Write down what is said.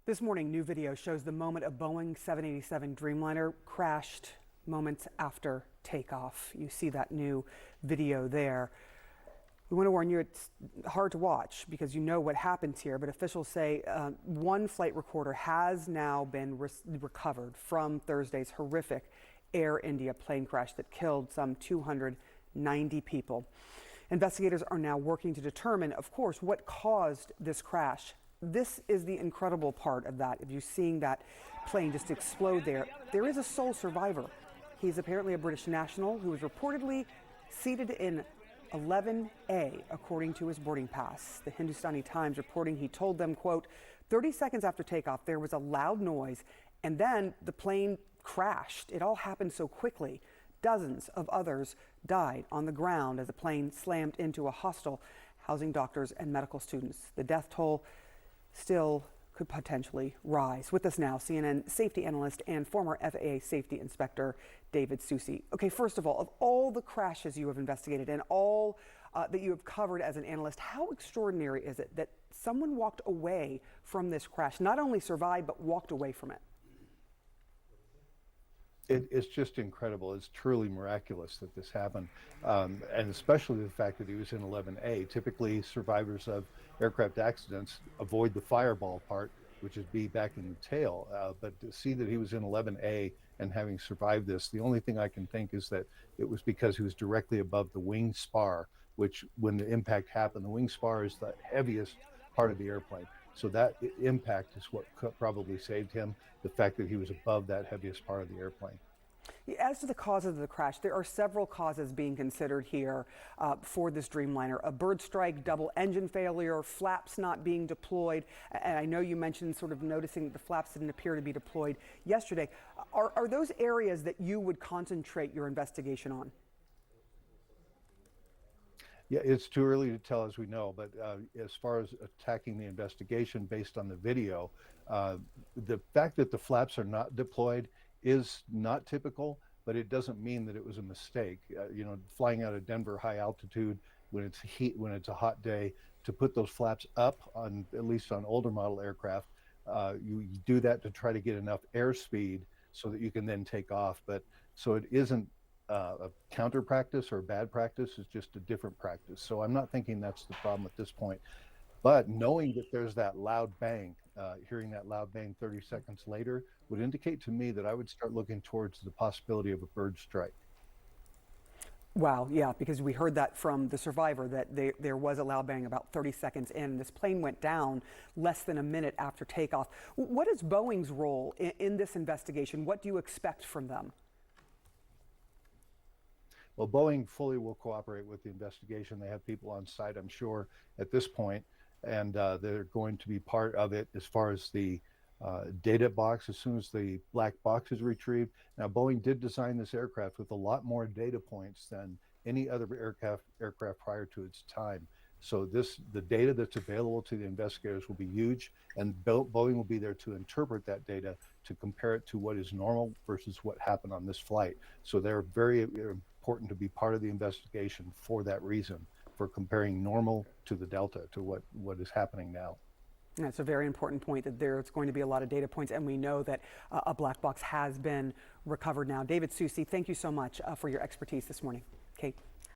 This morning, new video shows the moment a Boeing 787 Dreamliner crashed moments after takeoff. You see that new video there. We want to warn you, it's hard to watch because you know what happens here, but officials say one flight recorder has now been recovered from Thursday's horrific Air India plane crash that killed some 290 people. Investigators are now working to determine, of course, what caused this crash. This is the incredible part of that. If you're seeing that plane just explode there is a sole survivor. He's apparently a British national who was reportedly seated in 11A, according to his boarding pass. The Hindustani Times reporting he told them, quote, 30 seconds after takeoff, there was a loud noise and then the plane crashed. It all happened so quickly. Dozens of others died on the ground as the plane slammed into a hostel housing doctors and medical students. The death toll still could potentially rise. With us now, CNN safety analyst and former FAA safety inspector, David Susi. Okay, first of all the crashes you have investigated and all that you have covered as an analyst, how extraordinary is it that someone walked away from this crash, not only survived, but walked away from it? It's just incredible. It's truly miraculous that this happened, and especially the fact that he was in 11A. Typically, survivors of aircraft accidents avoid the fireball part, which is be back in the tail. But to see that he was in 11A and having survived this, the only thing I can think is that it was because he was directly above the wing spar, which when the impact happened, the wing spar is the heaviest part of the airplane. So that impact is what probably saved him, the fact that he was above that heaviest part of the airplane. As to the causes of the crash, there are several causes being considered here for this Dreamliner. A bird strike, double engine failure, flaps not being deployed. And I know you mentioned sort of noticing that the flaps didn't appear to be deployed yesterday. Are those areas that you would concentrate your investigation on? Yeah, it's too early to tell, as we know, but as far as attacking the investigation based on the video, the fact that the flaps are not deployed is not typical, but it doesn't mean that it was a mistake. Flying out of Denver high altitude when it's when it's a hot day, to put those flaps up on, at least on older model aircraft, you do that to try to get enough airspeed so that you can then take off. But so it isn't a counter practice or bad practice, is just a different practice. So I'm not thinking that's the problem at this point. But knowing that there's that loud bang, hearing that loud bang 30 seconds later would indicate to me that I would start looking towards the possibility of a bird strike. Wow, yeah, because we heard that from the survivor that there was a loud bang about 30 seconds in. This plane went down less than a minute after takeoff. What is Boeing's role in this investigation? What do you expect from them? Well, Boeing fully will cooperate with the investigation. They have people on site, I'm sure, at this point, and they're going to be part of it as far as the data box as soon as the black box is retrieved. Now, Boeing did design this aircraft with a lot more data points than any other aircraft prior to its time. So the data that's available to the investigators will be huge, and Boeing will be there to interpret that data to compare it to what is normal versus what happened on this flight. So they're very important to be part of the investigation for that reason, for comparing normal to the Delta, to what is happening now. That's a very important point, that there's going to be a lot of data points, and we know that a black box has been recovered now. David Susi, thank you so much for your expertise this morning. Kate.